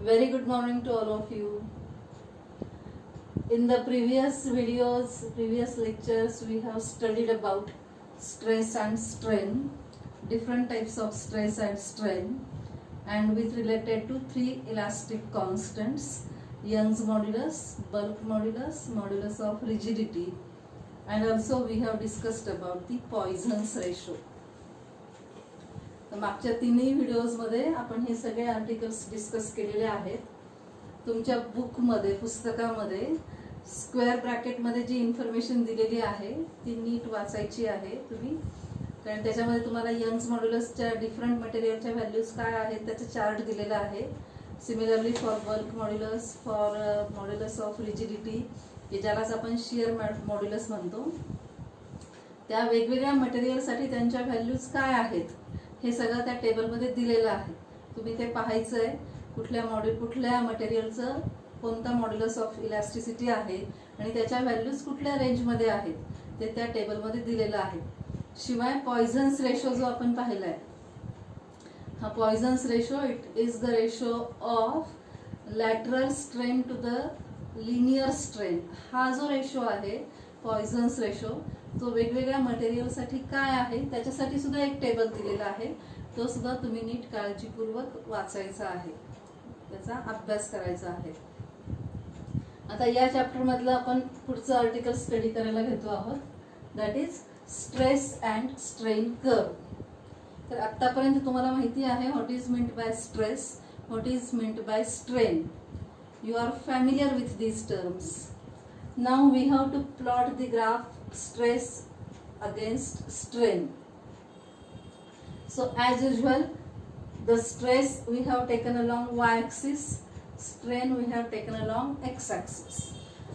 Very good morning to all of you. In the previous videos, previous lectures, we have studied about stress and strain, different types of stress and strain, and with related to three elastic constants: Young's modulus, bulk modulus, modulus of rigidity, and also we have discussed about the Poisson's ratio. मागच्या तिन्ही व्हिडिओजमध्ये आपण हे सगळे articles discuss केलेले आहेत. तुमच्या बुकमध्ये पुस्तकामध्ये square ब्रॅकेटमध्ये जी information दिलेली आहे ती नीट वाचायची आहे तुम्ही, कारण त्याच्यामध्ये तुम्हाला यंग्स मॉड्युलसच्या डिफरंट मटेरियलच्या व्हॅल्यूज काय आहेत त्याचा चार्ट दिलेला आहे. Similarly for bulk modulus, for modulus of rigidity, की ज्यालाच आपण शिअर मॉड्युलस म्हणतो, त्या वेगवेगळ्या मटेरियलसाठी त्यांच्या व्हॅल्यूज काय आहेत हे सगळं त्या टेबलमध्ये दिलेलं आहे. तुम्ही ते पाहायचं आहे, कुठल्या मटेरियलचं कोणता मॉड्युलस ऑफ इलास्टिसिटी आहे आणि त्याच्या व्हॅल्यूज कुठल्या रेंजमध्ये आहेत ते त्या टेबलमध्ये दिलेलं आहे. शिवाय पॉइझन्स रेशो जो आपण पाहिला आहे, हा Poisson's ratio it is the ratio of lateral strain to the linear strain. हा जो रेशो आहे पॉइझन्स रेशो, तो वेगवेगळ्या मटेरियलसाठी काय आहे त्याच्यासाठी सुद्धा एक टेबल दिलेला आहे. तो सुद्धा तुम्ही नीट काळजीपूर्वक वाचायचा आहे, त्याचा अभ्यास करायचा आहे. आता या चॅप्टर मधलं आपण पुढचं आर्टिकल स्टडी करायला घेतो आहोत, that is stress and strain curve. तर आतापर्यंत तुम्हाला माहिती आहे what is meant by stress, what is meant by strain. You are familiar with these terms. Now we have to plot the graph stress against strain. So as usual, the stress we have taken along y-axis, strain we have taken along x-axis.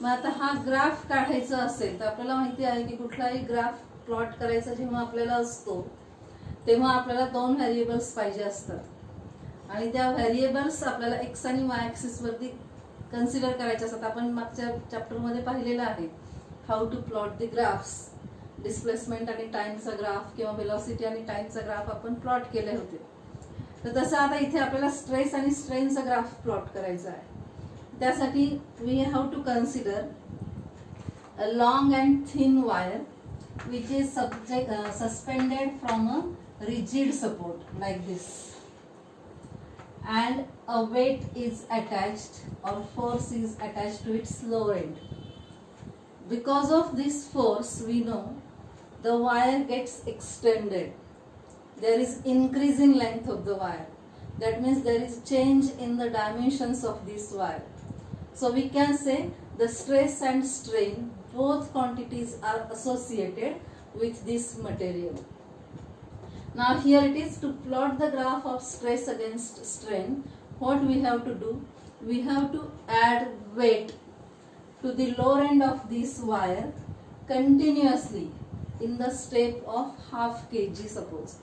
मग आता हा graph काढायचा असेल तर आपल्याला माहिती आहे की कुठलाही ग्राफ प्लॉट करायचा जेव्हा आपल्याला असतो तेव्हा आपल्याला दोन व्हेरिएबल्स पाहिजे असतात आणि त्या व्हेरिएबल्स आपल्याला x आणि y ॲक्सिस वरती कन्सिडर करायचे असतात. आपण मागच्या चॅप्टरमध्ये पाहिलेलं आहे how to plot the graphs. Displacement आणि टाइमचा ग्राफ किंवा वेलॉसिटी आणि टाइमचा ग्राफ आपण प्लॉट केले होते. तर तसं आता इथे आपल्याला स्ट्रेस आणि स्ट्रेनचा ग्राफ प्लॉट करायचा आहे. त्यासाठी we have to consider a long and thin wire which is suspended from a rigid support like this, and a weight is attached or force is attached to its lower end. Because of this force, we know the wire gets extended. There is increase in length of the wire. That means there is change in the dimensions of this wire. So we can say the stress and strain, both quantities are associated with this material. Now here it is to plot the graph of stress against strain. What we have to do? We have to add weight to the lower end of this wire continuously in the step of half kg suppose.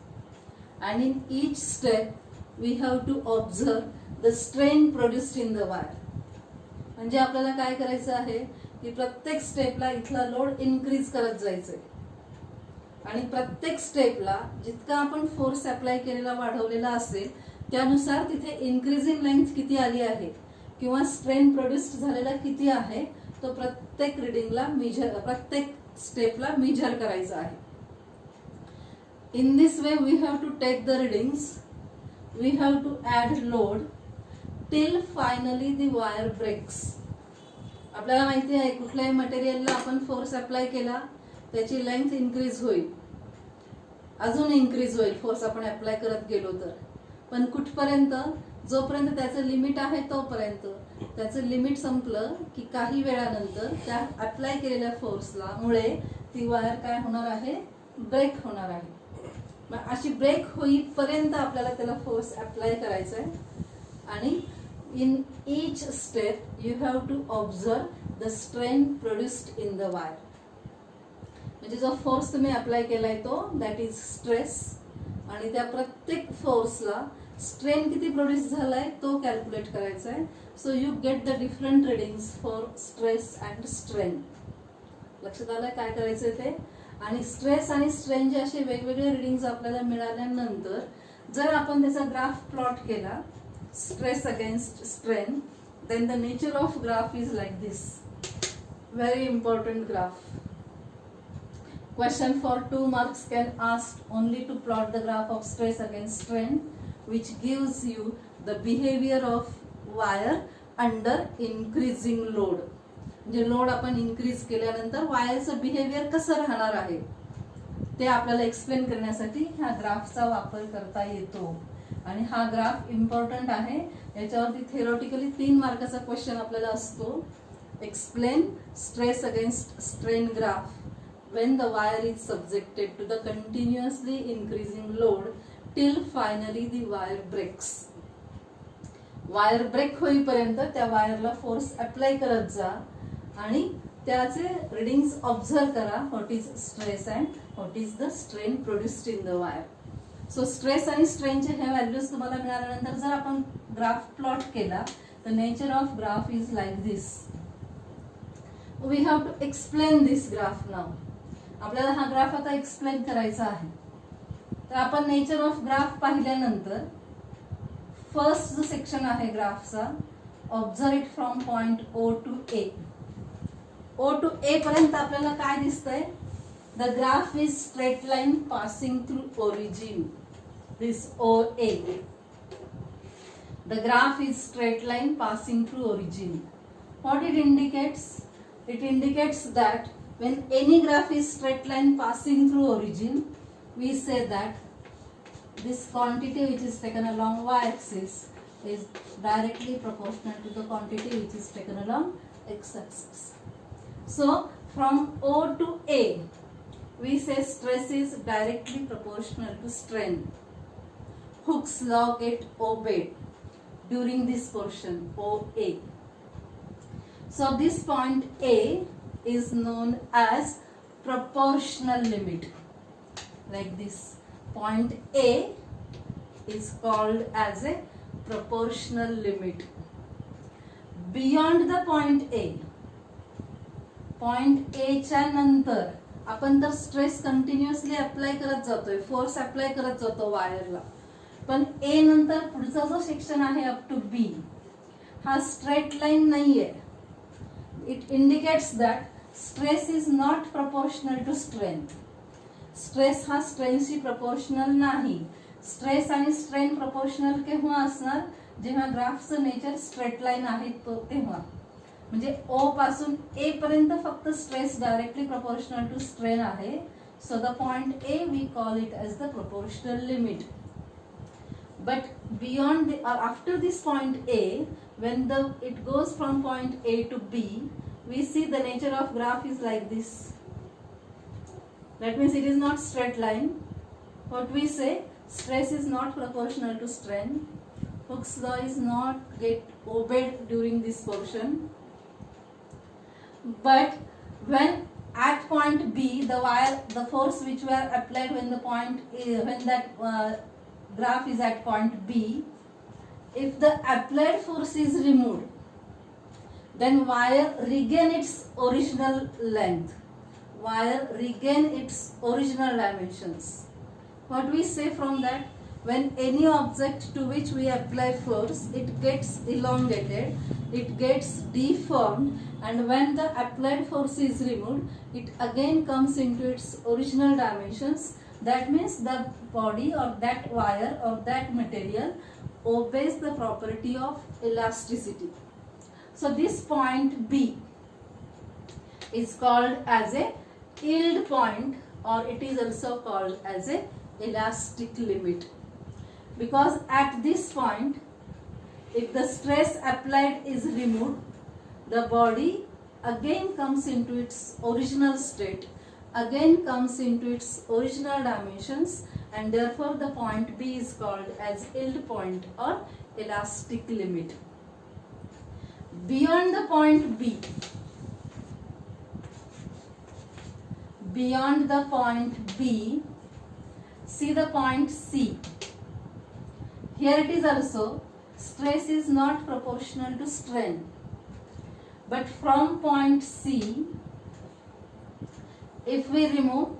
And in each step we have to observe the strain produced in the wire. म्हणजे आपल्याला काय करायचं आहे की प्रत्येक स्टेपला इथला load increase करत जायचंय आणि प्रत्येक स्टेपला जितका आपण फोर्स अप्लाय केलेला वाढवलेला असेल त्यानुसार तिथे इन्क्रीजिंग लेंथ किती आली आहे किंवा स्ट्रेन प्रोड्यूस्ड झालेला किती आहे तो प्रत्येक रिडिंगला प्रत्येक स्टेपला मेजर करायचा आहे. In this way we have to take the readings, we have to add load till finally the wire breaks. आपल्याला माहिती आहे कुठल्याही मटेरियलला आपण फोर्स अप्लाय केला त्याची लेंथ इन्क्रीज होईल, अजून इन्क्रीज होईल फोर्स आपण अप्लाय करत गेलो तर, पण कुठपर्यंत? जोपर्यंत त्याचं लिमिट आहे तोपर्यंत. त्याचं लिमिट संपलं की काही वेळानंतर त्या अप्लाय केलेल्या फोर्सला मुळे ती वायर काय होणार आहे? ब्रेक होणार आहे. मग अशी ब्रेक होईपर्यंत आपल्याला त्याला फोर्स अप्लाय करायचा आहे आणि in each step you have to observe the strain produced in the wire. म्हणजे जो फोर्स तुम्ही अप्लाय केलाय तो दॅट इज स्ट्रेस आणि त्या प्रत्येक फोर्सला स्ट्रेन किती प्रोड्यूस झालाय तो कॅल्क्युलेट करायचा आहे. So you get the different readings for stress and strain. लक्षात आलंय काय करायचंय ते. आणि स्ट्रेस आणि स्ट्रेनचे असे वेगवेगळे रिडिंग्स आपल्याला मिळाल्यानंतर जर आपण त्याचा ग्राफ प्लॉट केला stress against strain, then the nature of graph is like this. Very important graph. Question for 2 marks can ask only to plot the graph of stress against strain, which gives you the behavior of wire under increasing load. म्हणजे load आपण increase केल्यानंतर वायरचं behaviour कसं राहणार आहे ते आपल्याला explain करण्यासाठी ह्या ग्राफचा वापर करता येतो. आणि हा ग्राफ इम्पॉर्टंट आहे. याच्यावरती थेरोटिकली 3 मार्काचा क्वेश्चन आपल्याला असतो. Explain stress against strain graph when the wire is subjected to the continuously increasing load till finally the wire breaks. Wire break होईपर्यंत त्या वायरला फोर्स अप्लाय करत जा आणि त्याचे रीडिंग्स ऑब्झर्व करा. What is stress and what is the strain produced in the wire. So stress आणि स्ट्रेनचे हे व्हॅल्यूज तुम्हाला मिळाल्यानंतर जर आपण ग्राफ प्लॉट केला तर nature of graph is like this. We have to explain this graph now. आपल्याला हा ग्राफ आता एक्सप्लेन करायचा आहे. तर आपण नेचर ऑफ ग्राफ पाहिल्यानंतर फर्स्ट जो सेक्शन आहे ग्राफचा, observe it from point O to A. O to A पर्यंत आपल्याला काय दिसतंय? The graph is straight line passing through origin. This O A. The graph is straight line passing through origin. What it indicates? It indicates that when any graph is straight line passing through origin, we say that this quantity which is taken along y-axis is directly proportional to the quantity which is taken along x-axis. So from O to A, we say stress is directly proportional to strain. Hooke's law get obeyed during this portion OA. So this point A is known as proportional limit. Like this, point A is called as a proportional limit. Beyond the point A च्या नंतर आपण तर stress continuously apply करत जातोय, force apply करत जातो वायरला. पण A नंतर पुढचा जो सेक्शन आहे अप टू B हा स्ट्रेट लाईन नाहीये. It indicates that stress is not proportional to strain. Stress हा स्ट्रेनशी प्रपोर्शनल नाही. स्ट्रेस आणि स्ट्रेन प्रपोर्शनल केव्हा असणार? जेव्हा ग्राफचं नेचर स्ट्रेट लाईन आहे तो तेव्हा. म्हणजे O पासून A पर्यंत फक्त stress directly proportional to strain आहे. So the point A we call it as the proportional limit. But beyond after this point A, when it goes from point A to B, we see the nature of graph is like this. That means it is not straight line. What we say, stress is not proportional to strain. Hooke's law is not get obeyed during this portion. But when at point B, the force which were applied when that graph is at point B, if the applied force is removed, then wire regain its original length. Wire regain its original dimensions. What we say from that? When any object to which we apply force, it gets elongated, it gets deformed, and when the applied force is removed, it again comes into its original dimensions. That means the body or that wire or that material obeys the property of elasticity. So this point B is called as a yield point, or it is also called as a elastic limit. Because at this point, if the stress applied is removed, the body again comes into its original state, again comes into its original dimensions, and therefore the point B is called as yield point or elastic limit. Beyond the point B, see the point C. Here it is also, stress is not proportional to strain. But from point C, if we remove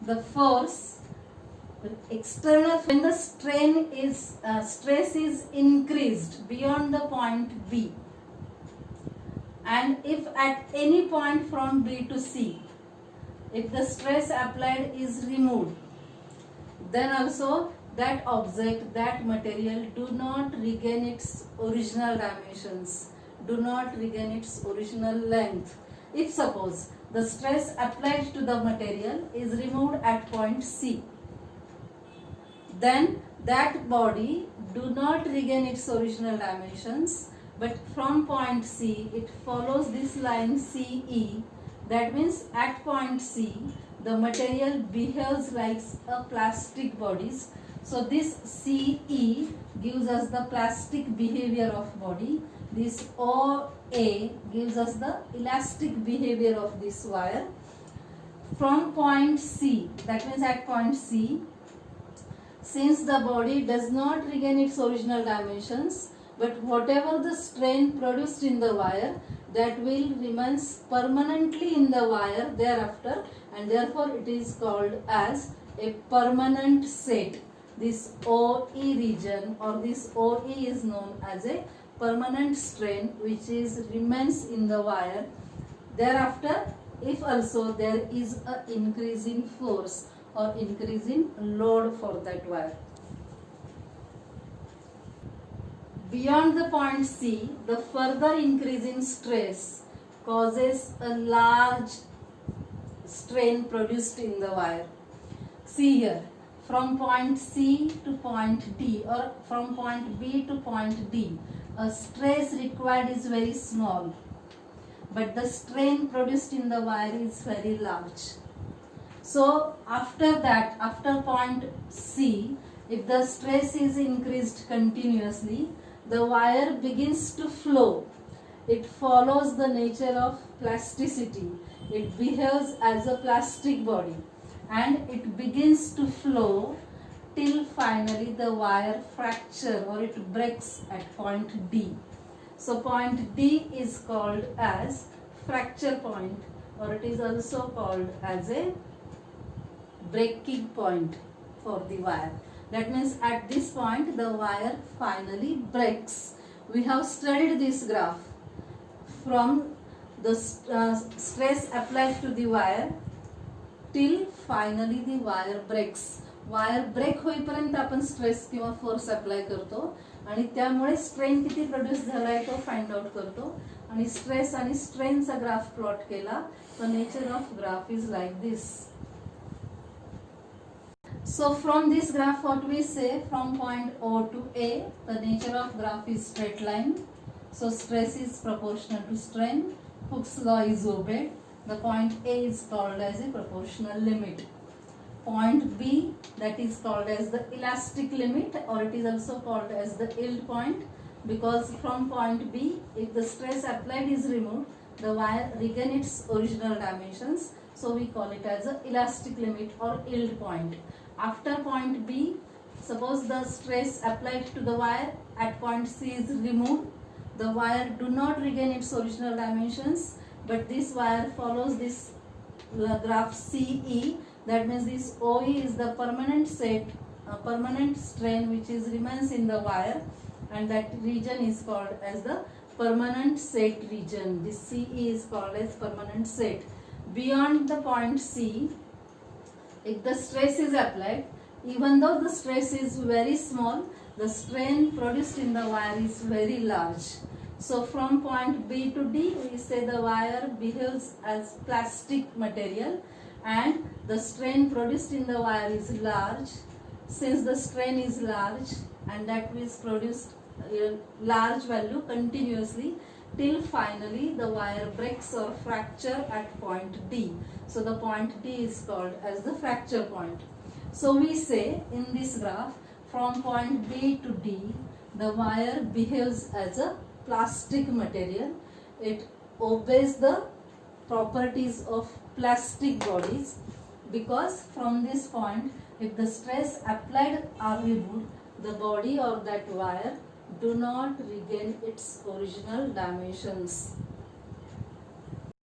the force External, when the stress is increased beyond the point B, and if at any point from B to C, if the stress applied is removed, then also that object, that material do not regain its original dimensions, do not regain its original length. If suppose the stress applied to the material is removed at point C, then that body do not regain its original dimensions, but from point C it follows this line CE. That means at point C the material behaves like a plastic bodies. So this CE gives us the plastic behavior of body. This OA gives us the elastic behavior of this wire. From point C, that means at point C, since the body does not regain its original dimensions, but whatever the strain produced in the wire, that will remain permanently in the wire thereafter, and therefore it is called as a permanent set. This OE region or this OE is known as a permanent strain which remains in the wire thereafter, if also there is a increase in force or increase in load for that wire. Beyond the point C, the further increase in stress causes a large strain produced in the wire. See here, from point C to point D or from point B to point D, a stress required is very small, but the strain produced in the wire is very large. So after that, after point C, if the stress is increased continuously, the wire begins to flow. It follows the nature of plasticity. It behaves as a plastic body and it begins to flow till finally the wire fracture or it breaks at point D. So point D is called as fracture point, or it is also called as a breaking point for the wire. That means at this point the wire finally breaks. We have studied this graph from the stress applied to the wire till finally the wire breaks. Wire break होईपर्यंत आपण stress किंवा force apply करतो आणि त्यामुळे strain किती produce झालाय तो find out करतो आणि स्ट्रेस आणि स्ट्रेनचा ग्राफ प्लॉट केला. The nature of graph is like this. So from this graph what we say, from point O to A, the nature of graph is straight line. So stress is proportional to strain. Hooke's law is obeyed. The point A is called as a proportional limit. Point B, that is called as the elastic limit, or it is also called as the yield point, because from point B, if the stress applied is removed, the wire regain its original dimensions. So we call it as a elastic limit or yield point. After point B, suppose the stress applied to the wire at point C is removed, the wire do not regain its original dimensions, but this wire follows this graph CE. That means this OE is the permanent set, permanent strain which remains in the wire, and that region is called as the permanent set region. This CE is called as permanent set. Beyond the point C, if the stress is applied, even though the stress is very small, the strain produced in the wire is very large. So from point B to D, we say the wire behaves as plastic material and the strain produced in the wire is large. Since the strain is large and that is produced a large value continuously till finally the wire breaks or fracture at point D. So the point D is called as the fracture point. So we say in this graph, from point B to D, the wire behaves as a plastic material. It obeys the properties of plastic bodies, because from this point, if the stress applied are removed, the body or that wire do not regain its original dimensions.